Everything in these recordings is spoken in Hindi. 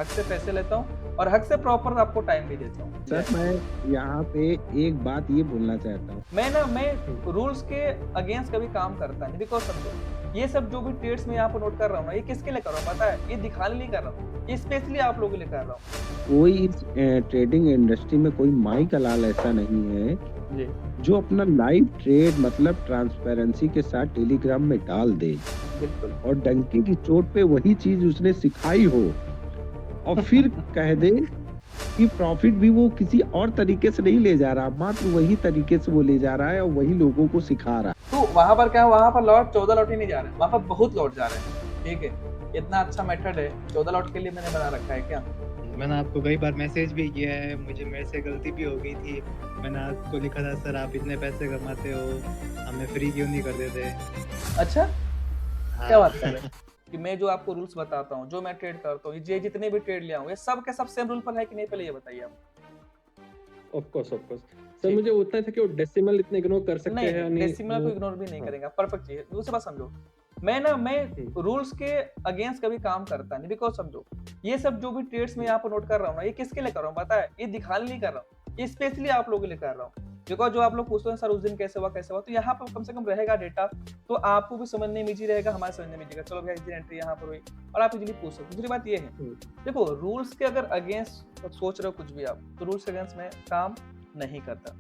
हक से पैसे लेता हूँ और हक से प्रॉपर आपको टाइम भी देता हूँ। सर, मैं यहाँ पे एक बात ये बोलना चाहता हूँ। मैं रूल्स के अगेंस्ट कभी काम करता नहीं, बिकॉज़ समझो, ये सब जो भी ट्रेड्स मैं यहाँ पे नोट कर रहा हूँ ना, ये किसके लिए कर रहा हूँ पता है? ये दिखाने नहीं कर रहा हूँ, ये स्पेशली आप लोगों के लिए कर रहा हूँ। कोई इस ट्रेडिंग इंडस्ट्री में कोई माई का लाल ऐसा नहीं है, जी, जो अपना लाइव ट्रेड मतलब ट्रांसपेरेंसी के साथ टेलीग्राम में डाल दे बिल्कुल। और डंके की चोट पे वही चीज़ उसने सिखाई हो और फिर कह दे कि प्रॉफ़िट भी वो किसी और तरीके से नहीं ले जा रहा, मात्र वही तरीके से वो ले जा रहा है और वही लोगों को सिखा रहा है। तो वहाँ पर क्या है, वहाँ पर लॉट 14 लॉट ही नहीं जा रहे हैं, वहाँ पर बहुत लॉट जा रहे हैं, ठीक है? इतना अच्छा मेथड है, 14 लॉट के लिए मैंने बना रखा है क्या? मैंने आपको कई बार मैसेज भी किया है, मेरे से गलती भी हो गई थी। मैंने आपको लिखा था, सर आप इतने पैसे कमाते हो, हमें फ्री क्यों नहीं कर देते? अच्छा, क्या हाँ। बात कर रहे हैं? कि मैं जो आपको रूल्स बताता हूँ, जो मैं ट्रेड करता हूँ, ये जितने भी ट्रेड लिया हूँ, ये सब के सब सेम रूल पर है कि नहीं, पहले ये बताइए आप? Of course, of course. Sir ठीक। मुझे उतना था कि वो डेसिमल इतना इग्नोर कर सकते नहीं, हैं या नहीं, नहीं डेसिमल को वो। इग्नोर भी नहीं हाँ। करेंगे, परफेक्ट चाहिए। दूसरी बात समझो, मैं हुँ। रूल्स के अगेंस्ट कभी काम करता नहीं, बिकॉज़ समझो, ये सब जो भी ट्रेड्स मैं यहाँ पे नोट कर रहा हूँ ना, ये किसके लिए कर रहा हूँ पता है? ये दिखाने नहीं कर रहा हूँ, ये स्पेशली आप लोगों के लिए कर रहा हूँ। बिकॉज़ जो आप लोग पूछते हो सर उस दिन कैसे हुआ? तो यहाँ पर कम से कम रहेगा डेटा, तो आपको भी समझने में ईज़ी रहेगा, हमारे समझने में ईज़ी रहेगा। चलो भैया इस दिन एंट्री यहाँ पर हुई और आप इज़िली पूछ सकते हो। दूसरी बात ये है, हुँ। देखो रूल्स के अगर अगेंस्ट सोच रहे हो कुछ भी आप, तो रूल्स के अगेंस्ट मैं काम नहीं करता।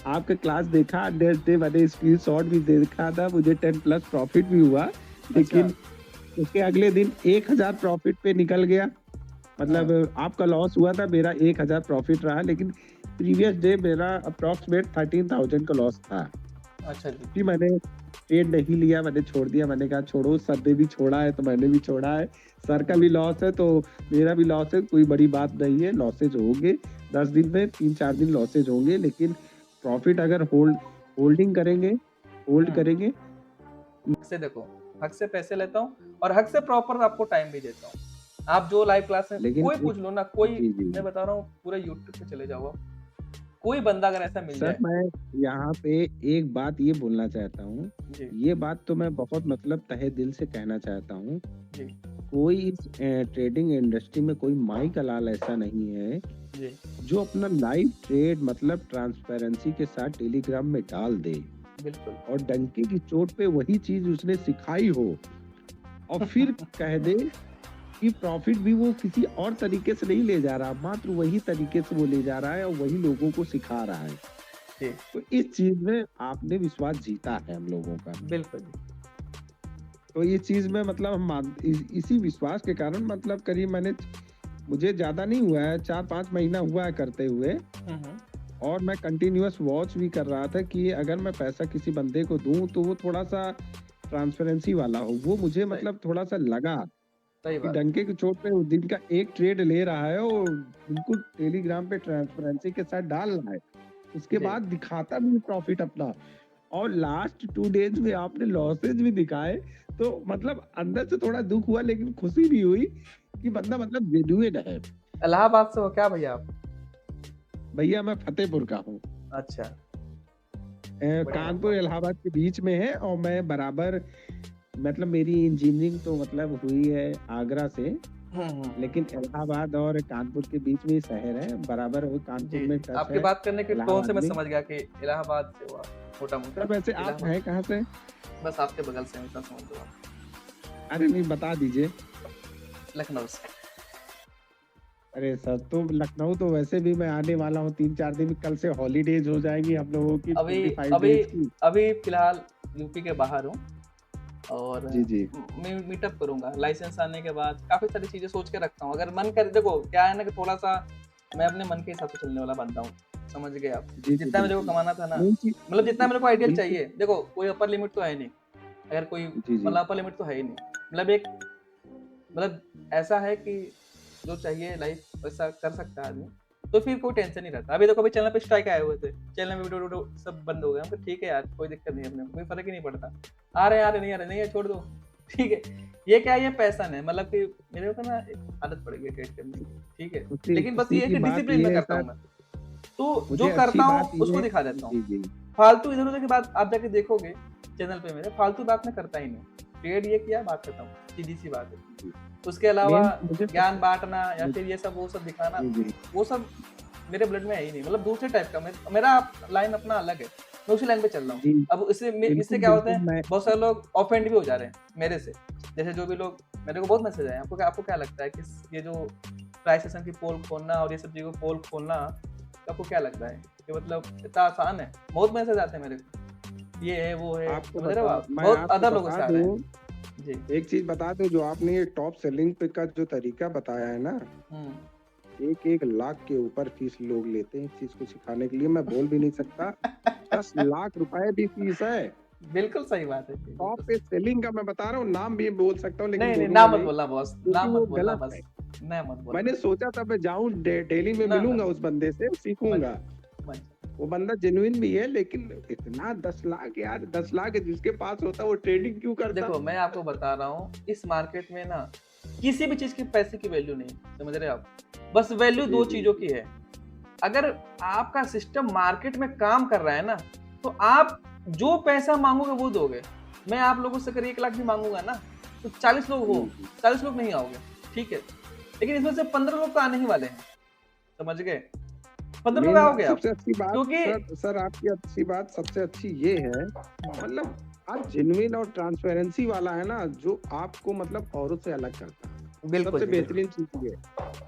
आपका क्लास देखा, नेक्स्ट डे मैंने स्क्रीनशॉट भी देखा था, मुझे 10 प्लस प्रॉफ़िट भी हुआ, अच्छा, लेकिन उसके अगले दिन 1000 प्रॉफ़िट पे निकल गया। हाँ, मतलब आपका लॉस हुआ था, मेरा 1000 प्रॉफ़िट रहा, लेकिन प्रीवियस डे मेरा अप्रॉक्सिमेट 13,000 का लॉस था। अच्छा जी। फिर मैंने ट्रेड नहीं लिया, मैंने छोड़ दिया, मैंने कहा छोड़ो, सर ने भी छोड़ा है तो मैंने भी छोड़ा है। सर का भी लॉस है तो मेरा भी लॉस है, कोई बड़ी बात नहीं है, लॉसेज होंगे। 10 दिन में 3-4 दिन लॉसेज होंगे, लेकिन प्रॉफ़िट अगर होल्ड हुँ। करेंगे। हक से देखो, हक से पैसे लेता हूँ और हक से प्रॉपर आपको टाइम भी देता हूँ। आप जो लाइव क्लास में लेकिन कोई एक पूछ लो ना, कोई जी, जी। मैं बता रहा हूँ पूरे यूट्यूब पे चले जाओ आप, कोई बंदा अगर ऐसा मिल सर, जाए। मैं यहाँ पे एक बात ये बोलना चाहता हूँ, जी, ये बात तो मैं बहुत मतलब तहे दिल से कहना चाहता हूँ, जी, कोई इस ट्रेडिंग इंडस्ट्री में कोई माई का लाल ऐसा नहीं है, जी, जो अपना लाइव ट्रेड मतलब ट्रांसपेरेंसी के साथ टेलीग्राम में डाल दे बिल्कुल। और डंके की चोट पे वही चीज़ उसने सिखाई हो और फिर कह दे कि प्रॉफ़िट भी वो किसी और तरीके से नहीं ले जा रहा, मात्र वही तरीके से वो ले जा रहा है और वही लोगों को सिखा रहा है। जी, तो इस चीज़ में आपने विश्वास जीता है हम लोगों का। बिल्कुल जी। तो ये चीज़ में मतलब हम इसी विश्वास के कारण मतलब करीब मुझे ज़्यादा नहीं हुआ है, 4-5 महीना हुआ है करते हुए हुँ, हुँ। और मैं कंटिन्यूअस वॉच भी कर रहा था कि अगर मैं पैसा किसी बंदे को दूँ, तो वो थोड़ा-सा ट्रांसपेरेंसी वाला हो। वो मुझे सही, मतलब थोड़ा-सा लगा सही कि बात है। डंके की चोट पे वो दिन का 1 ट्रेड ले रहा है और बिल्कुल टेलीग्राम पे ट्रांसपेरेंसी के साथ डाल रहा है। उसके जी, बाद दिखाता भी है प्रॉफ़िट अपना और लास्ट 2 डेज़ में आपने लॉसेस भी दिखाए, तो मतलब अंदर से थोड़ा दुःख हुआ लेकिन खुशी भी हुई कि बंदा मतलब जेन्युइन है। इलाहाबाद से हो क्या भैया आप? भैया मैं फ़तेहपुर का हूँ। अच्छा, बढ़िया। कानपुर इलाहाबाद के बीच में है और मैं बराबर मतलब मेरी इंजीनियरिंग तो मतलब हुई है आगरा से, हुँ, हुँ। लेकिन इलाहाबाद और कानपुर के बीच में ही शहर है, बराबर वो कानपुर जी, में जी। टच आपकी है बात करने के टोन से इलाहाबाद मैं में। समझ गया कि इलाहाबाद से हो आप, सर मोटा-मोटा। वैसे आप इलाहाबाद, हैं कहाँ से? बस आपके बगल से हैं, इतना समझ लो आप। अरे नहीं बता दीजिए। लखनऊ से। अरे सर तो लखनऊ तो वैसे भी मैं आने वाला हूँ 3-4 दिन, कल से हॉलीडेज़ हो जाएँगी हम लोगों की अभी 25 अभी डेज़ की। अभी फ़िलहाल यूपी के बाहर हूँ और जी, जी। मैं मीटअप करूँगा। लाइसेंस आने के बाद काफ़ी सारी चीज़ें सोच के रखा हूँ। अगर मन करे, देखो क्या है ना कि थोड़ा-सा मैं अपने मन के हिसाब से चलने वाला बंदा हूँ। समझ गए आप? जी, जी, जितना मेरे को बिल्कुल। कमाना था ना, मेन चीज़ मतलब जितना जी, मेरे को आइडियल बिल्कुल। चाहिए। देखो कोई अपर लिमिट तो है नहीं। अगर कोई जी, जी। मतलब अपर लिमिट तो है ही नहीं। मतलब एक मतलब ऐसा है कि जो चाहिए लाइफ वैसा कर सकता है आदमी, तो फिर कोई टेंशन नहीं रहता। अभी देखो अभी चैनल पे स्ट्राइक आए हुए थे, चैनल में वीडियो सब बंद हो गए। हम कहा ठीक है यार, कोई दिक्कत नहीं है, अपने को कोई फ़र्क ही नहीं पड़ता। आ रहे हैं, नहीं आ रहे, नहीं है छोड़ दो। ठीक है, ये क्या है, ये पैशन है, मतलब कि मेरे को ना एक आदत पड़ गई है ट्रेड करने की, ठीक है। खुशी लेकिन बस खुशी ये है की कि बात डिसिप्लिन में ये है करता सर, हूँ मैं। तो जो मुझे अच्छी करता हूँ बात ये उसको है दिखा देता हूँ। जी, जी। फालतू इधर-उधर की बात आप जाके देखोगे चैनल पे मेरे, फालतू बात मैं करता ही नहीं। ट्रेड ये किया, बात खत्म, सीधी-सी बात है। उसके अलावा मुझे ज्ञान बांटना या फिर ये सब वो सब दिखाना, जी, जी। वो सब मेरे ब्लड में है ही नहीं। मतलब दूसरे टाइप का मेरा लाइन अपना अलग है, मैं उसी लाइन पे चल रहा हूँ। जी, अब इससे बिल्कुल, क्या होता बिल्कुल है, मैं बहुत सारे लोग ऑफेंड भी हो जा रहे हैं मेरे से। जैसे जो भी लोग, मेरे को बहुत मैसेज आए हैं, आपको क्या लगता है कि ये जो प्राइस सेशन की पोल खोलना और ये सब चीज़ों को पोल खोलना, आपको क्या लगता है कि मतलब इतना आसान है? बहुत मैसेज आते हैं मेरे को, ये है वो है, आपको समझ रहे हो बता आप? मैं बहुत आपको अदर लोगों बता से आ रहे हैं। दूँ, जी। एक चीज़ बता दूँ, जो आपने ये टॉप सेलिंग पे का जो तरीका बताया है ना, हुँ। 1-1 लाख के ऊपर फीस लोग लेते हैं इस चीज़ को सिखाने के लिए, मैं बोल भी नहीं सकता। 10 लाख रुपए भी फीस है। बिल्कुल सही बात है जी, टॉप बिल्कुल पे सही। सेलिंग का मैं बता रहा हूँ, नाम भी बोल सकता हूँ लेकिन नहीं, नहीं, बोलूँगा नाम मत नहीं, बोलना बॉस, क्योंकि नाम मत वो बोलना गलत बस, है। नहीं मत बोलना। मैंने सोचा था मैं जाऊँ दिल्ली में ना, ना, मिलूँगा उस बंदे से, मत सीखूँगा। मत। वो बंदा जेन्युइन भी है, लेकिन इतना 10 लाख यार, 10 लाख जिसके पास होता वो ट्रेडिंग क्यों करता? देखो, मैं आपको बता रहा हूँ, इस मार्केट में ना किसी भी चीज़ की पैसे की वैल्यू नहीं, समझ रहे हो आप? बस वैल्यू जी, 2 जी, चीज़ों जी। की है। अगर आपका सिस्टम मार्केट में काम कर रहा है ना, तो आप जो पैसा माँगोगे वो दोगे। मैं आप लोगों से अगर 1 लाख भी माँगूँगा ना, तो 40 लोग जी, हो, जी। 40 लोग नहीं आओगे, ठीक है? लेकिन इसमें से 15 लोग तो आने ही वाले हैं, समझ गए? 15 लोग मेन बात आओगे आप, सबसे अच्छी बात क्योंकि सर आपकी अच्छी बात सबसे अच्छी ये है, मतलब आप जेन्युइन और ट्रांसपेरेंसी वाला है ना, जो आपको मतलब औरों से अलग करता है। बिल्कुल सबसे जी, बिल्कुल। बेहतरीन चीज़ ये है।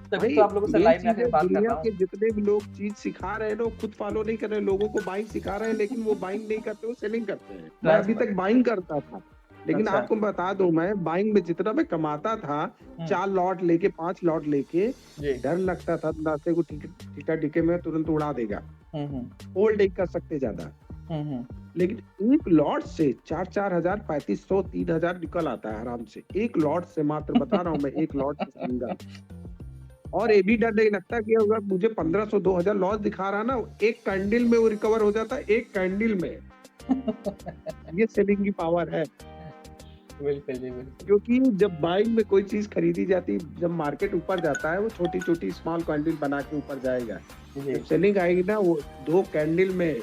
तभी भाई तो आप लोगों से मेन लाइव में चीज़ आके है, बात कर दुनिया रहा हूँ। के जितने भी लोग चीज़ सिखा रहे हैं ना, वो खुद फॉलो नहीं कर रहे हैं, लोगों को बाइंग सिखा रहे हैं, लेकिन वो बाइंग नहीं करते, वो सेलिंग करते हैं। मैं अभी ट्रांसफर तक बाइंग करता था, लेकिन अच्छा, आपको बता दूँ, मैं बाइंग में जितना मैं कमाता था, हुँ, 4 लॉट लेके 5 लॉट लेके, जी। डर लगता था रास्ते को टीका-टिके में तुरंत उड़ा देगा। हुँ, हुँ, होल्ड नहीं कर सकते ज़्यादा। हुँ, हुँ। लेकिन एक लॉट से 4-4 हज़ार, 3500, 3000 निकल आता है आराम से। एक लॉट से, मात्र बता रहा हूँ मैं, एक लॉट से सिंगल। और ये भी डर नहीं लगता कि अगर मुझे 1500, 2000 लॉस दिखा रहा ना, एक कैंडल में वो रिकवर हो जाता है, एक कैंडल में। ये सेलिंग की पावर है। बिल्कुल जी, बिल्कुल। क्योंकि जब बाइंग में कोई चीज़ खरीदी जाती है, जब मार्केट ऊपर जाता है, वो छोटी-छोटी स्मॉल कैंडल बना के ऊपर जाएगा। जी, जब सेलिंग आएगी ना, वो 2 कैंडल में हुँ।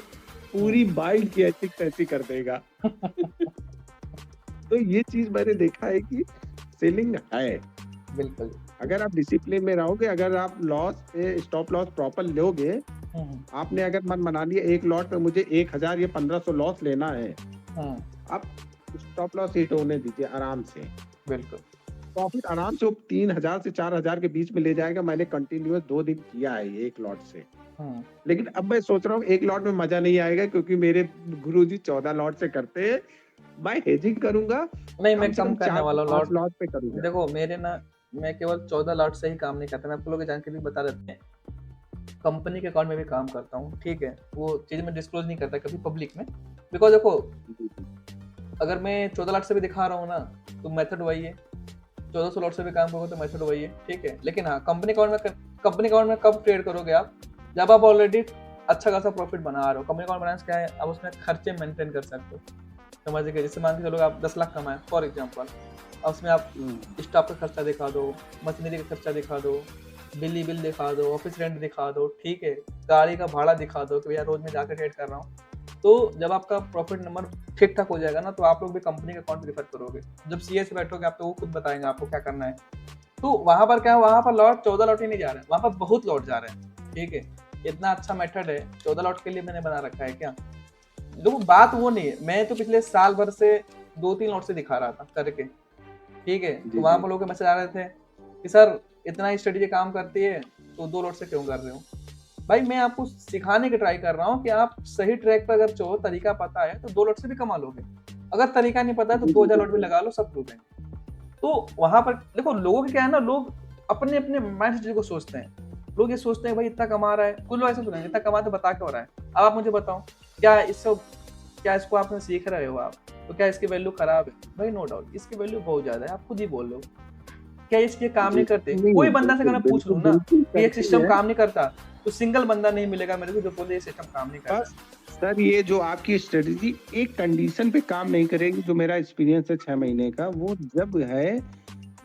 पूरी बाइंग की ऐसी-तैसी कर देगा। तो ये चीज़ मैंने देखा है कि सेलिंग है। बिल्कुल। अगर आप डिसिप्लिन में रहोगे, अगर आप लॉस पे स्टॉप लॉस प्रॉपर लोगे, हुँ, हुँ, आपने अगर मन बना लिया एक लॉट पे मुझे 1000 या 1500 लॉस लेना है, हुँ, आप स्टॉप लॉस हिट होने दीजिए आराम से। बिल्कुल। प्रॉफिट आराम से वो 3000 से 4000 के बीच में ले जाएगा। मैंने कंटिन्यूअस 2 दिन किया है ये एक लॉट से। हुँ, लेकिन अब मैं सोच रहा हूँ एक लॉट में मज़ा नहीं आएगा, क्योंकि मेरे गुरुजी 14 लॉट से करते हैं। मैं हेजिंग करूँगा, नहीं, कम मैं से कम कम करने 4 से वाला हूँ 5 लॉट। लॉट पे करूँगा। देखो मेरे ना, मैं केवल 14 लॉट से ही काम नहीं करता, मैं आप लोगों को जानकारी बता देते हैं। कंपनी के अकाउंट में भी काम करता हूँ, ठीक है? वो चीज़ मैं डिस्क्लोज़ नहीं करता कभी पब्लिक में। बिकॉज़ देखो, जी, जी। अगर मैं 14 लाख से भी दिखा रहा हूँ ना, तो मेथड वही है। 1400 लॉट से भी काम करोगे तो मेथड वही है, ठीक है? लेकिन हाँ, कंपनी अकाउंट में कब ट्रेड करोगे आप? जब आप ऑलरेडी अच्छा खासा प्रॉफिट बना रहे हो। कंपनी अकाउंट बनाना क्या है? आप उसमें खर्चे मेंटेन कर सकते हो। समझ गए? जैसे मान के चलो आप 10 लाख कमाए फॉर एग्जांपल, अब उसमें आप स्टाफ का खर्चा दिखा दो, मशीनरी का खर्चा दिखा दो, बिजली बिल दिखा दो, ऑफिस रेंट दिखा दो, ठीक है? गाड़ी का भाड़ा दिखा दो कि भैया रोज़ मैं जाकर ट्रेड कर रहा हूँ। तो जब आपका प्रॉफिट नंबर ठीक-ठाक हो जाएगा ना, तो आप लोग भी कंपनी का अकाउंट प्रेफर करोगे। जब सीए से बैठोगे आप, तो वो खुद बताएँगे आपको क्या करना है। तो वहाँ पर क्या है, वहाँ पर लॉट 14 लॉट ही नहीं जा रहे हैं, वहाँ पर बहुत लॉट जा रहे हैं, ठीक है? इतना अच्छा मेथड है, 14 लॉट के लिए मैंने बना रखा है क्या? देखो बात वो नहीं है, मैं तो पिछले साल भर से 2-3 लॉट से दिखा रहा था करके, ठीक है? तो जी, वहाँ जी। पर लोगों के मैसेज आ रहे थे कि सर इतना स्ट्रेटेजी काम करती है, तो 2 लॉट से क्यों कर रहे हो? भाई मैं आपको सिखाने की ट्राई कर रहा हूँ कि आप सही ट्रैक पर अगर चलो, तरीका पता है तो 2 लॉट से भी कमा लोगे। अगर तरीका नहीं पता है तो जी, जी, 2000 लॉट भी बिल्कुल। लगा लो, सब प्रूफ है। तो वहाँ पर देखो लोगों का क्या है ना, लोग अपने-अपने माइंड से चीज़ों को सोचते हैं। लोग ये सोचते हैं भाई इतना कमा रहा है, कुछ लोग ऐसा सोचते हैं इतना कमा तो बता क्यों रहा है? अब आप मुझे बताओ, क्या इससे क्या इसको आपने सीख रहे हो आप? तो क्या इसकी वैल्यू खराब है? भाई नो डाउट इसकी वैल्यू बहुत ज़्यादा है, आप खुद ही बोल रहे हो। क्या इसके काम जी, नहीं करते? नहीं, कोई बंदा से अगर बिल्कुल, मैं पूछ बिल्कुल, लूँ ना बिल्कुल कि एक करती सिस्टम है। काम नहीं करता, तो सिंगल बंदा नहीं मिलेगा मेरे को जो बोले ये सिस्टम काम नहीं कर बस रहा। सर, ये जो आपकी स्ट्रेटजी एक कंडीशन पे काम नहीं करेगी, जो मेरा एक्सपीरियंस है 6 महीने का, वो जब है,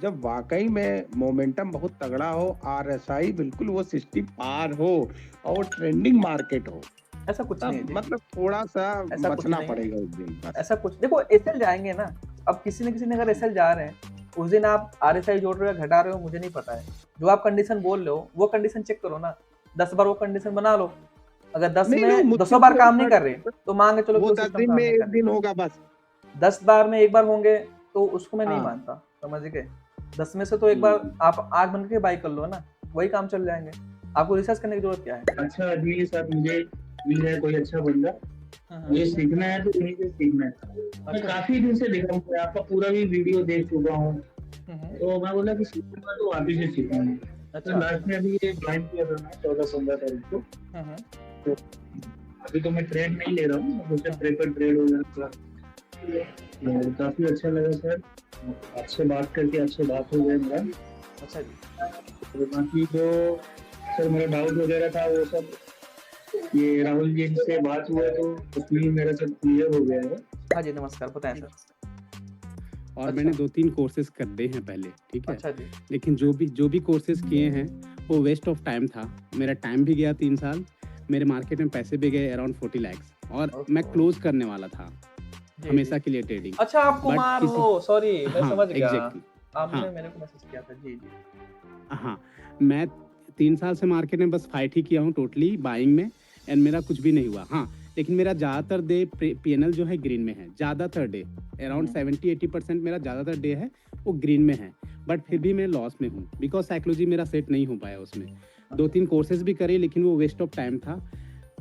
जब वाक़ई में मोमेंटम बहुत तगड़ा हो, आरएसआई बिल्कुल वो 60 पार हो और ट्रेंडिंग मार्केट हो, ऐसा कुछ नहीं तब है जी, मतलब थोड़ा-सा ऐसा कुछ बचना नहीं है। पड़ेगा उस दिन बस। ऐसा कुछ देखो एसएल जाएँगे ना, अब किसी न किसी ने अगर एसएल जा रहे हैं, उस दिन आप RSI जोड़ रहे हो घटा रहे हो मुझे नहीं पता है, जो आप कंडीशन बोल रहे हो वो कंडीशन चेक करो ना, 10 बार वो कंडीशन बना लो, अगर 10 नहीं, में मुश्किल 200 बार से काम नहीं होगा, कर रहे तो मान के चलो कि वो वो 10 सिस्टम दिन काम में नहीं एक कर रहे, दिन होगा बस। 10 बार में एक बार होंगे तो उसको मैं नहीं हाँ। मानता, समझ गए, 10 में से तो एक बार आप आंख बंद के बाई कर लो ना, वही काम चल जाएंगे, आपको रिसर्च करने की जरूरत क्या है। अच्छा आदमी के साथ मुझे मिल जाए कोई अच्छा बंदा, मुझे सीखना है तो यहीं से सीखना है। मैं अच्छा। काफी दिन से देखा हूँ, मैं आपका पूरा भी वीडियो देख चुका हूँ, हम्म, तो मैं बोला कि सीखूंगा तो आप ही से सीखूंगा। तो अच्छा। लास्ट में अभी ये ज्वाइन किया था मैं 14-15 तारीख को, तो अभी तो मैं ट्रेड नहीं ले रहा हूँ, मैं सोचा पेपर ट्रेड हो जाएगा, तो काफी अच्छा लगा सर, आपसे बात करके अच्छे बात हो गए मेरा। अच्छा जी, तो बाकी जो सर मेरा डाउट वगैरह था वो सब ये राहुल जी से बात हुआ तो उसमें मेरा सब क्लियर हो गया है। हाँ जी, नमस्कार, बताएं सर। और अच्छा। मैंने 2-3 कोर्सेज कर लिए हैं पहले, ठीक है, अच्छा जी, लेकिन जो भी कोर्सेज किए हैं वो वेस्ट ऑफ टाइम था, मेरा टाइम भी गया 3 साल, मेरे मार्केट में पैसे भी गए अराउंड 40 lakhs और मैं ओहो। क्लोज करने वाला था जी, हमेशा जी। के लिए ट्रेडिंग। अच्छा आप बट कुमार किसी हो, सॉरी मैं हाँ, समझ गया, एग्जैक्टली, आपने हाँ मेरे को मैसेज किया था, जी जी। हाँ, मैं 3 साल से मार्केट में बस फाइट ही किया हूँ टोटली बाइंग में, एंड मेरा कुछ भी नहीं हुआ। हाँ, लेकिन मेरा ज़्यादातर डे PNL जो है ग्रीन में है, ज़्यादातर डे अराउंड 70-80% मेरा ज़्यादातर डे है वो ग्रीन में है, बट फिर भी मैं लॉस में हूँ बिकॉज साइकोलॉजी मेरा सेट नहीं हो पाया उसमें। 2-3 कोर्सेज भी करे लेकिन वो वेस्ट ऑफ टाइम था।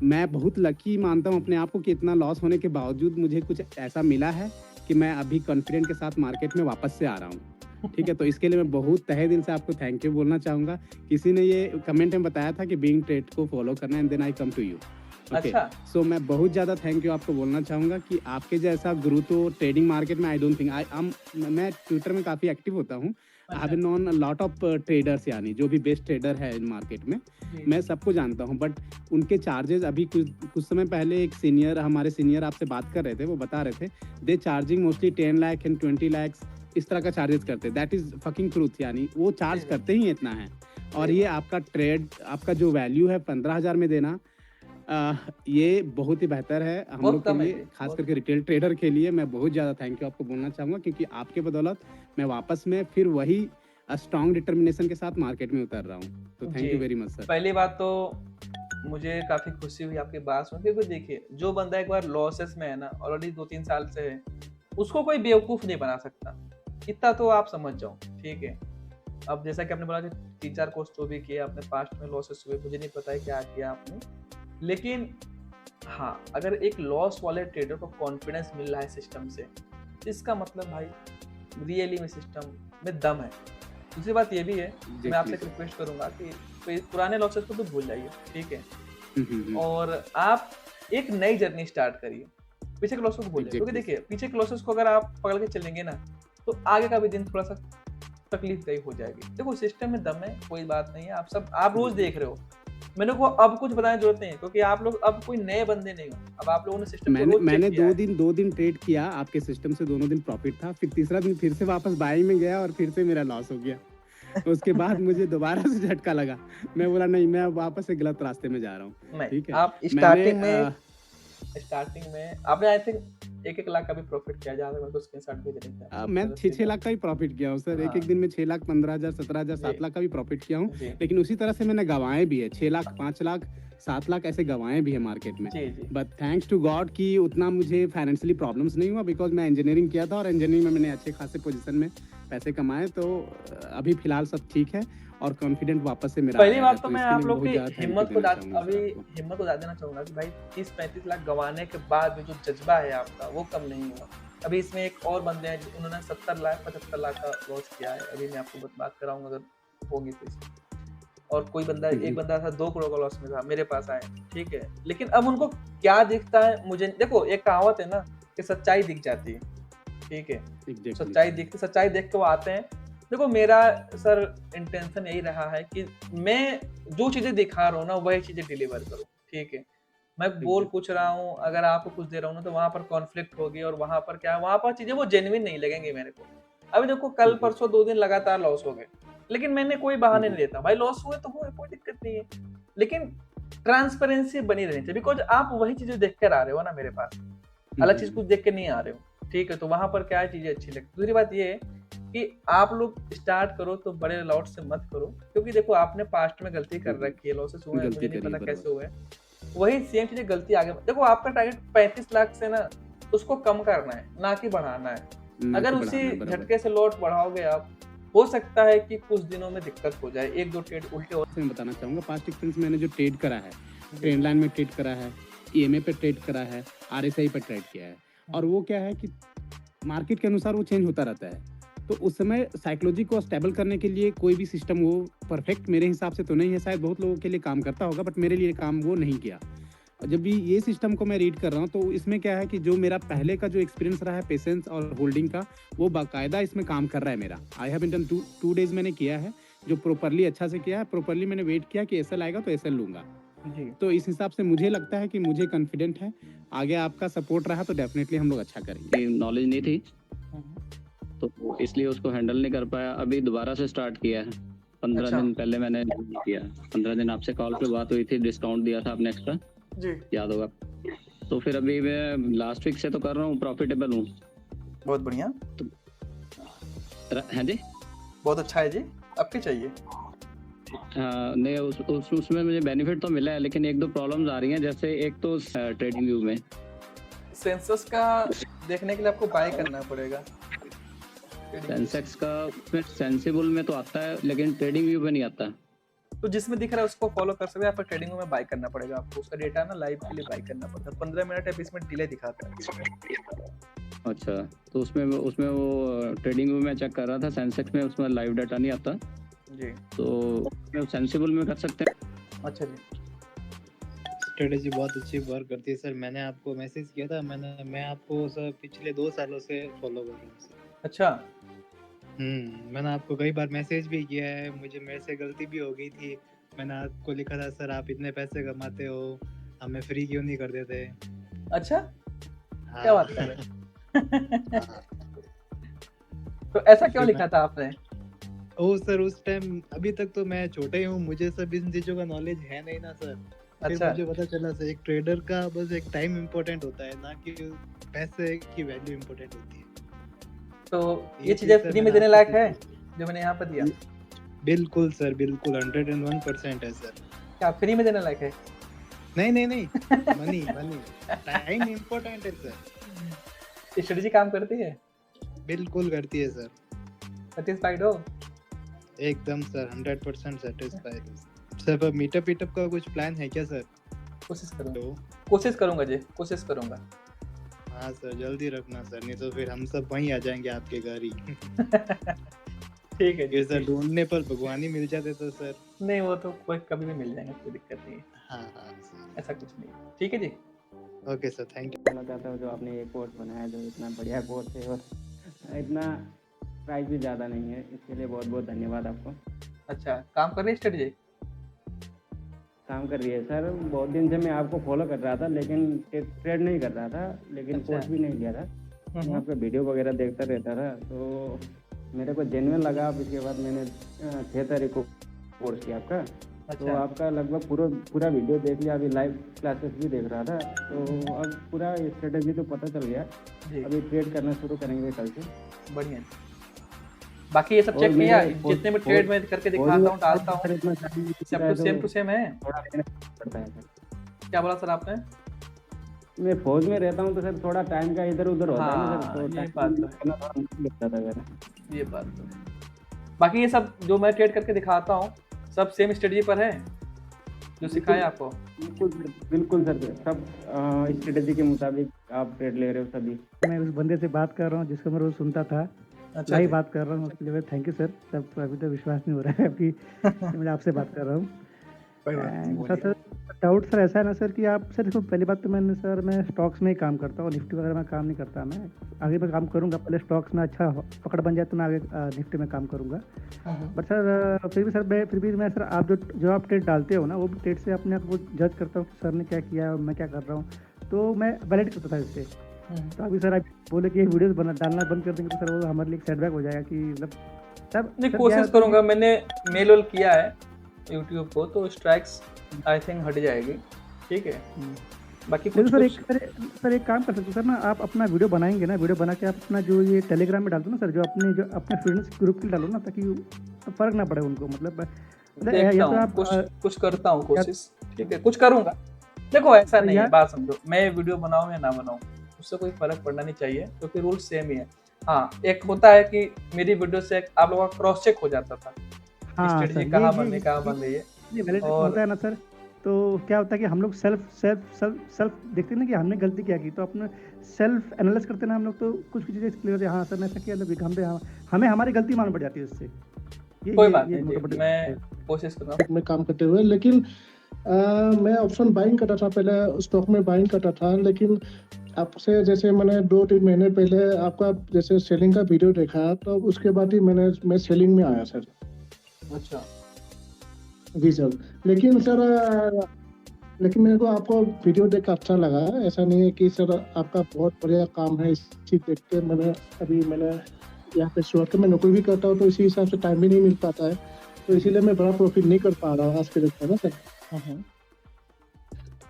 मैं बहुत लकी मानता हूँ अपने आप को कि इतना लॉस होने के बावजूद मुझे कुछ ऐसा मिला है कि मैं अभी कॉन्फिडेंट के साथ मार्केट में वापस से आ रहा हूँ, ठीक है। तो इसके लिए मैं बहुत तहे दिल से आपको थैंक यू बोलना चाहूँगा। किसी ने ये कमेंट में बताया था कि बीइंग ट्रेड को फॉलो करना and then I come to you, okay. अच्छा। सो मैं बहुत ज़्यादा थैंक यू आपको बोलना चाहूँगा कि आपके जैसा गुरु तो ट्रेडिंग मार्केट में आई डोंट थिंक मैं ट्विटर में काफ़ी एक्टिव होता हूँ। I have known lot of traders, यानी जो भी बेस्ट ट्रेडर है इन मार्केट में, मैं सबको जानता हूँ, बट उनके चार्जेस अभी कुछ समय पहले एक हमारे सीनियर आपसे बात कर रहे थे, वो बता रहे थे they charging mostly 10 lakh and 20 lakhs इस तरह का चार्जेस करते हैं। दैट इज फकिंग ट्रूथ, यानी वो चार्ज करते ही इतना है। और ये आपका ट्रेड, आपका जो वैल्यू है 15,000 में देना, ये बहुत ही बेहतर है हम बहुत लोग के कम है लिए, जी, खास बहुत करके रिटेल ट्रेडर के लिए। मैं बहुत ज़्यादा थैंक यू आपको बोलना चाहूँगा क्योंकि आपके बदौलत मैं वापस में फिर वही स्ट्रॉन्ग डिटर्मिनेशन के साथ मार्केट में उतर रहा हूँ। तो थैंक जी। You very much sir. पहली बात तो मुझे काफी खुशी हुई आपकी बात सुन के, क्योंकि देखिए जो बंदा एक बार लॉसेस में है ना ऑलरेडी 2-3 साल से है, उसको कोई बेवकूफ नहीं बना सकता, इतना तो आप समझ जाओ, ठीक है। अब जैसा कि आपने बोला कि 3-4 कोर्स जो भी किए आपने, पास्ट में लॉसेस हुए, मुझे नहीं पता है क्या किया आपने, लेकिन हाँ, अगर एक लॉस वाले ट्रेडर को कॉन्फिडेंस मिल रहा है सिस्टम से, तो इसका मतलब भाई रियली में सिस्टम में दम है। दूसरी बात ये भी है, मैं आपसे एक रिक्वेस्ट करूंगा कि पुराने लॉसेस को तो भूल जाइए, ठीक है, और आप एक नई जर्नी स्टार्ट करिए, पीछे के लॉसेस को भूल जाइए, क्योंकि देखिए पीछे के लॉसेस को अगर आप पकड़ के चलेंगे ना तो आगे का भी दिन थोड़ा सा तकलीफ दही हो जाएगी। देखो सिस्टम में दम है, कोई बात नहीं है, आप रोज देख रहे हो, मैंने को अब कुछ बताने की जरूरत नहीं है, क्योंकि आप लोग अब कोई नए बंदे नहीं हो, अब आप लोगों ने सिस्टम को रोज मैंने चेक किया है। 2 दिन ट्रेड किया आपके सिस्टम से, दोनों दिन प्रॉफिट था, फिर तीसरा दिन फिर से वापस बाइंग में गया और फिर से मेरा लॉस हो गया। उसके बाद मुझे दोबारा से झटका लगा, मैं बोला नहीं, मैं वापस से गलत रास्ते में जा रहा हूँ, नहीं, ठीक है। आप स्टार्टिंग में आपने आई थिंक 1-1 लाख का भी प्रॉफिट किया, जहाँ तक मेरे को स्क्रीनशॉट भेज रहे थे। मैं 6 लाख का ही प्रॉफिट किया हूँ सर, हाँ। एक दिन में 6 लाख 15,000 17,000 7 लाख का भी प्रॉफिट किया हूँ, जी लेकिन उसी तरह से मैंने गंवाए भी है, 6 लाख 5 लाख 7 लाख ऐसे गंवाए भी है मार्केट में। जी जी, बट थैंक्स टू गॉड कि उतना मुझे फाइनेंशियली प्रॉब्लम्स नहीं हुआ, बिकॉज मैं इंजीनियरिंग किया था और इंजीनियरिंग में मैंने अच्छे खासे पोजीशन में पैसे कमाए, तो अभी फिलहाल सब ठीक है और कॉन्फिडेंट वापस से मेरा पहली आया है, बात तो तो मैं इसके आप लिए लोग बहुत की ज़्यादा thank you हिम्मत को देना चाहूंगा सर आपको। हिम्मत को देना चाहूंगा कि भाई 30-35 लाख गंवाने के बाद भी जो जज्बा है आपका वो कम नहीं हुआ। अभी इसमें एक और बंदे हैं उन्होंने 70 लाख 75 लाख का लॉस किया है, अभी मैं आपको बात कराऊंगा अगर होगी तो इसकी। और कोई बंदा, एक बंदा था 2 करोड़ का लॉस में था, मेरे पास आए, ठीक है, लेकिन अब उनको क्या दिखता है मुझे, देखो एक कहावत है ना कि सच्चाई दिख जाती है, ठीक है, Exactly. सच्चाई देख के वो आते हैं। देखो मेरा सर इंटेंशन यही रहा है कि मैं जो चीजें दिखा रहा हूँ ना वही चीजें डिलीवर करूँ, ठीक है। मैं बोल कुछ रहा हूँ, अगर आपको कुछ दे रहा हूँ ना तो वहां पर कॉन्फ्लिक्ट होगी और वहां पर क्या, वहां पर चीजें वो जेन्युइन नहीं लगेंगी मेरे को। अभी देखो कल परसों 2 दिन लगातार लॉस हो गए, लेकिन मैंने कोई बहाने नहीं देता, भाई लॉस हुए तो हुए, कोई दिक्कत नहीं है, लेकिन ट्रांसपेरेंसी बनी रहनी चाहिए, बिकॉज आप वही चीजें देख कर आ रहे हो ना मेरे पास, अलग चीज कुछ देख के नहीं आ रहे हो, ठीक है। तो वहां पर क्या चीजें अच्छी लगती। दूसरी बात ये है कि आप लोग स्टार्ट करो तो बड़े लॉट से मत करो, क्योंकि देखो आपने पास्ट में गलती कर रखी है, लॉसेस हुए हैं, मुझे नहीं पता कैसे हुए हैं, वही सेम चीजें गलती आगे। देखो आपका टारगेट 35 लाख से ना उसको कम करना है, ना कि बढ़ाना है। अगर उसी झटके से लॉट बढ़ाओगे आप, हो सकता है कि कुछ दिनों में दिक्कत हो जाए, एक दो ट्रेड उल्टे हो। मैं बताना चाहूँगा पास्ट एक्सपीरियंस मैंने जो ट्रेड करा है, ट्रेंड लाइन में ट्रेड करा है, ईएमए पे ट्रेड करा है, आरएसआई पे ट्रेड किया है, और वो क्या है कि मार्केट के अनुसार वो चेंज होता रहता है। तो उस समय साइकोलॉजी को स्टेबल करने के लिए कोई भी सिस्टम वो परफेक्ट मेरे हिसाब से तो नहीं है, शायद बहुत लोगों के लिए काम करता होगा, बट मेरे लिए काम वो नहीं किया। और जब भी ये सिस्टम को मैं रीड कर रहा हूँ तो इसमें क्या है कि जो मेरा पहले का जो एक्सपीरियंस रहा है पेशेंस और होल्डिंग का, वो बाकायदा इसमें काम कर रहा है मेरा। आई हैव डन 2 डेज मैंने किया है, जो प्रॉपरली अच्छा से किया है। प्रॉपरली मैंने वेट किया कि एसएल आएगा तो एसएल लूंगा जी। तो इस हिसाब से मुझे लगता है कि मुझे कॉन्फिडेंट है, आगे आपका सपोर्ट रहा तो डेफिनेटली हम लोग अच्छा करेंगे। नॉलेज नहीं थी तो इसलिए उसको हैंडल नहीं कर पाया। अभी दोबारा से स्टार्ट किया है। 15 अच्छा। दिन पहले मैंने किया। 15 दिन आपसे कॉल पे बात हुई थी, डिस्काउंट दिया था आपने एक्स्ट्रा, जी याद होगा। तो फिर अभी मैं लास्ट वीक से तो कर रहा हूँ, प्रॉफिटेबल हूँ। बहुत बढ़िया, हाँ जी, बहुत अच्छा है जी। आपके चाहिए? हाँ नहीं, उसमें मुझे बेनिफिट तो मिला है, लेकिन एक दो प्रॉब्लम्स आ रही हैं। जैसे एक तो ट्रेडिंग व्यू में सेंसस का देखने के लिए आपको बाय करना पड़ेगा। सेंसेक्स का सेंसिबल में तो आता है, लेकिन ट्रेडिंग व्यू में नहीं आता। तो जिसमें दिख रहा है उसको फॉलो कर सकते हैं, आपको ट्रेडिंग में बाय करना पड़ेगा। आपको उसका डेटा ना लाइव के लिए बाय करना पड़ता है। 15 मिनट है, 20 मिनट डिले दिखाता है। अच्छा, तो उसमें वो ट्रेडिंग व्यू में चेक कर रहा था, सेंसेक्स में उसमें लाइव डाटा नहीं आता जी। तो सेंसिबल में कर सकते हैं। अच्छा जी, स्ट्रेटेजी बहुत अच्छी वर्क करती है सर। मैंने आपको मैसेज किया था, मैं आपको सर पिछले 2 सालों से फॉलो कर रहा हूँ सर। अच्छा। मैंने आपको कई बार मैसेज भी किया है, मेरे से गलती भी हो गई थी। मैंने आपको लिखा था सर आप इतने पैसे कमाते हो, हमें फ्री क्यों नहीं कर देते। अच्छा, हाँ। क्या बात कर रहे हैं? हाँ। तो ऐसा क्यों लिखा था आपने? ओ सर उस टाइम अभी तक तो मैं छोटा ही हूँ, मुझे सब इन चीजों का नॉलेज है नहीं ना सर। फिर अच्छा। मुझे पता चला सर एक ट्रेडर का बस एक टाइम इम्पोर्टेंट होता है, ना कि पैसे की वैल्यू इम्पोर्टेंट होती है। तो ये ये चीज़ चीजें सर फ्री में मैंने देने आपको लायक है सीखी। जो मैंने यहाँ पर दिया? बिल्कुल सर, बिल्कुल 101% है सर। क्या फ्री में देने लायक है? नहीं मनी टाइम इम्पोर्टेंट है सर। स्ट्रेटजी काम करती है? बिल्कुल करती है सर। सेटिस्फाइड हो? एकदम सर 100% सेटिस्फाइड हूँ सर। पर मीटअप का कुछ प्लान है क्या सर? कोशिश करूंगा, तो कोशिश करूंगा जी, कोशिश करूंगा। हाँ सर, जल्दी रखना सर, नहीं तो फिर हम सब वहीं आ जाएंगे आपके घर ही। ठीक है जी। ये सर ढूंढने पर भगवान ही मिल जाते तो सर। नहीं, वो तो कोई कभी भी मिल जाएंगे, कोई दिक्कत नहीं है, हाँ सर। ऐसा कुछ नहीं। ठीक है जी। Okay sir, thank you. कहना चाहता हूँ जो आपने ये कोर्स बनाया, जो इतना बढ़िया कोर्स है और इतना प्राइस भी ज़्यादा नहीं है, इसके लिए बहुत बहुत धन्यवाद आपको। अच्छा, काम कर रही है स्ट्रेटजी? काम कर रही है सर। बहुत दिन से मैं आपको फॉलो कर रहा था, लेकिन ट्रेड नहीं कर रहा था, लेकिन अच्छा। कोर्स भी नहीं लिया था। मैं आपका वीडियो वगैरह देखता रहता था, तो मेरे को जेन्युइन लगा। अब इसके बाद मैंने 6 तारीख को कोर्स किया आपका। तो अच्छा। आपका लगभग पूरा वीडियो देख लिया, अभी लाइव क्लासेस भी देख रहा था, तो अब पूरा स्ट्रेटेजी तो पता चल गया। जी, अभी ट्रेड करना शुरू करेंगे कल से। बढ़िया। बाकी ये सब और चेक मेरे किया, और- जितने भी ट्रेड में करके दिखाता हूँ, डालता हूँ, इतना time नहीं सब मिलता है, कुछ सेम तो टू सेम है। थोड़ा मेहनत पड़ता है सर। क्या बोला सर आपने? मैं फौज में रहता हूँ तो सर थोड़ा टाइम का इधर उधर होता है ना सर, हाँ, तो ये time बात तो है। करना थोड़ा मुश्किल लगता था मेरा। ये बात तो है। बाकी ये सब जो मैं ट्रेड करके दिखाता हूँ, सब सेम स्ट्रेटजी पर है जो सिखाया आपको? बिल्कुल सर, सब स्ट्रेटेजी के मुताबिक आप ट्रेड ले रहे हो सभी। मैं उस बंदे से बात कर रहा हूँ जिसको मैं रोज सुनता था, अच्छा लाइव जी। बात कर रहा हूँ, उसके लिए थैंक यू सर। सब अभी तो विश्वास नहीं हो रहा है कि मैं आपसे बात कर रहा हूँ। कोई बात नहीं, And सर डाउट सर ऐसा है ना सर कि आप सर देखो, पहली बात तो मैं स्टॉक्स में ही काम करता हूँ, निफ्टी वगैरह में काम नहीं करता। मैं आगे मैं काम करूँगा, पहले स्टॉक्स में अच्छा पकड़ बन जाए तो मैं आगे निफ्टी में काम करूँगा। बट सर फिर भी मैं सर आप जो आप ट्रेड डालते हो ना, वो भी ट्रेड से अपने आप को जज करता हूँ कि सर ने क्या किया है, मैं क्या कर रहा हूँ, तो मैं वैलिड करता था इससे। तो अभी सर आप बोले कि वीडियोस डालना बंद कर देंगे तो सर वो हमारे लिए एक सेटबैक हो जाएगा कि मतलब सर नहीं, सर क्या कोशिश है करूंगा। मैंने मेल वेल किया है यूट्यूब को, तो स्ट्राइक्स आई थिंक हट जाएगी। ठीक है, बाकी लेकिन कुछ सर कुछ सर एक काम कर सकते हो सर ना, आप अपना वीडियो बनाएंगे ना, वीडियो बना के आप अपना जो ये टेलीग्राम में डाल दो ना सर, जो अपने स्टूडेंट्स ग्रुप के लिए डालो ना, ताकि फर्क ना पड़े उनको, मतलब देखता या तो हूँ, आप कुछ करता हूँ या कोशिश। ठीक है, कुछ करूंगा। देखो ऐसा नहीं है, या बात समझो, मैं वीडियो बनाऊं या ना बनाऊं उससे कोई फर्क पड़ना नहीं चाहिए, क्योंकि रूल सेम ही है। हाँ, एक होता है कि मेरी वीडियो से आप लोगों का क्रॉस चेक हो जाता था, हाँ स्ट्रेटजी सर, कहाँ बन रही कहाँ बन रही है। ये वैलिडेशन और होता है ना सर। तो क्या होता है कि हम लोग सेल्फ देखते हैं ना कि हमने गलती क्या की, तो अपने सेल्फ एनालाइज करते हैं ना हम लोग, तो कुछ कुछ चीज़ें क्लियर होती है, हाँ सर ने ऐसा किया, तो हम पे हमें हमारी गलती मालूम पड़ जाती है उससे। कोई बात ये नहीं मोटा जी, मोटी मैं है। कोशिश कर रहा हूँ। में काम करते हुए, लेकिन मैं ऑप्शन बाइंग करता था, पहले स्टॉक में बाइंग करता था, लेकिन आपसे जैसे मैंने 2-3 महीने पहले आपका जैसे सेलिंग का वीडियो देखा, तो उसके बाद ही मैं सेलिंग में आया सर। अच्छा, जी सर। लेकिन सर लेकिन मेरे को आपको वीडियो देख कर अच्छा लगा। ऐसा नहीं है कि सर आपका बहुत बढ़िया काम है, इसी देख के मैंने यहाँ पे शुरुआत में नौकरी भी करता हूँ, तो इसी हिसाब से टाइम भी नहीं मिल पाता है, तो इसीलिए मैं बड़ा प्रॉफिट नहीं कर पा रहा हूँ आज के डेट में ना सर।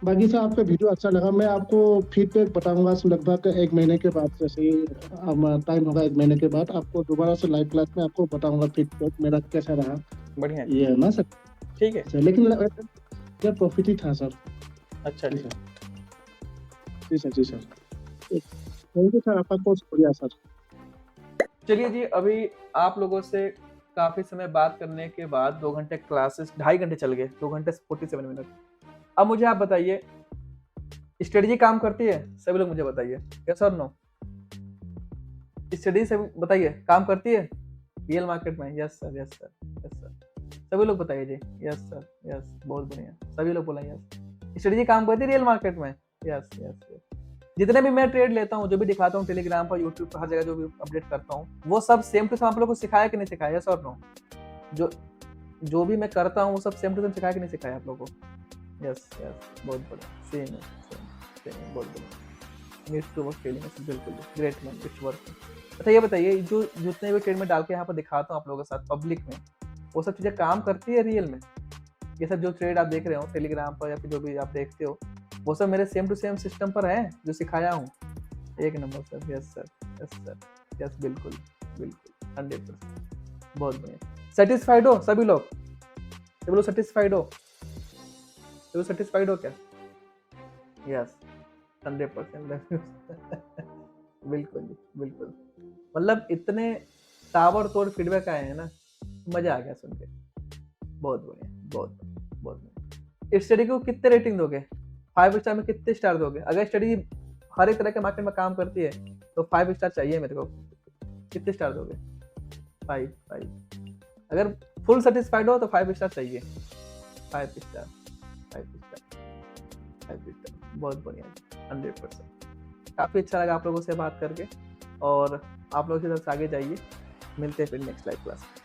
बाकी सर आपका वीडियो अच्छा लगा, मैं आपको फीडबैक बताऊंगा लगभग 1 महीने के बाद, जैसे ही टाइम होगा 1 महीने के बाद आपको दोबारा से लाइव क्लास में आपको बताऊंगा फीडबैक मेरा कैसा रहा। बढ़िया है, ये है ना सर। ठीक है। सर लेकिन ये प्रॉफिट ही था सर। अच्छा जी जी, सर, जी सर, जी सर। थैंक यू सर, आपका बहुत शुक्रिया सर। चलिए जी, अभी आप लोगों से काफी समय बात करने के बाद 2 घंटे क्लासेस, 2.5 घंटे चल गए, 2 घंटे 47 मिनट। अब मुझे आप बताइए, स्ट्रेटजी काम करती है? सभी लोग मुझे बताइए, यस और नो। स्टडी से बताइए, काम करती है रियल मार्केट में? Yes sir, yes sir, yes sir. सभी लोग बताइए जी, यस सर, यस, बहुत बढ़िया, सभी लोग बोला यस। स्ट्रेटजी काम करती है रियल मार्केट में? Yes yes yes. जितने भी मैं ट्रेड लेता हूँ, जो भी दिखाता हूँ टेलीग्राम पर, यूट्यूब पर, हर जगह जो भी अपडेट करता हूँ, वो सब सेम टू सेम आप लोगों को सिखाया कि नहीं सिखाया? यस और नो। जो भी मैं करता हूँ वो सब सेम टू सेम सिखाया कि नहीं सिखाया आप लोगों को? यस यस, बहुत बढ़िया, सेम है, सेम, बहुत बढ़िया। नीड्स टू वर्क ट्रेडिंग, बिल्कुल ग्रेट मैन, इट्स वर्किंग। अच्छा ये बताइए, जो जितने भी ट्रेड में डाल के यहाँ पर दिखाता हूँ आप लोगों के साथ पब्लिक में, वो सब चीज़ें काम करती है रियल में? ये सब जो ट्रेड आप देख रहे हो टेलीग्राम पर या फिर जो भी आप देखते हो, वो सब मेरे सेम टू सेम सिस्टम पर है जो सिखाया हूँ? एक number sir, yes sir, yes sir, yes, बिल्कुल बिल्कुल, 100%, बहुत बढ़िया। सेटिस्फाइड हो सभी लोग? सभी लोग सेटिस्फाइड हो? सभी सेटिस्फाइड हो क्या? यस, 100%। बिल्कुल जी, बिल्कुल। मतलब इतने ताबड़तोड़ फीडबैक आए हैं ना, मजा आ गया सुन के। बहुत बढ़िया, बहुत बहुत बढ़िया। इस स्टडी को कितने रेटिंग दोगे? 5 स्टार में कितने स्टार दोगे? अगर स्टडी हर एक तरह के मार्केट में काम करती है तो 5 स्टार चाहिए मेरे को। कितने स्टार दोगे? 5 5। अगर फुल सेटिस्फाइड हो तो 5 स्टार चाहिए। 5 स्टार, 5 स्टार, 5 स्टार, बहुत बढ़िया, 100%। काफ़ी अच्छा लगा आप लोगों से बात करके, और आप लोग इसी तरह से आगे जाइए। मिलते हैं फिर नेक्स्ट लाइव क्लास में।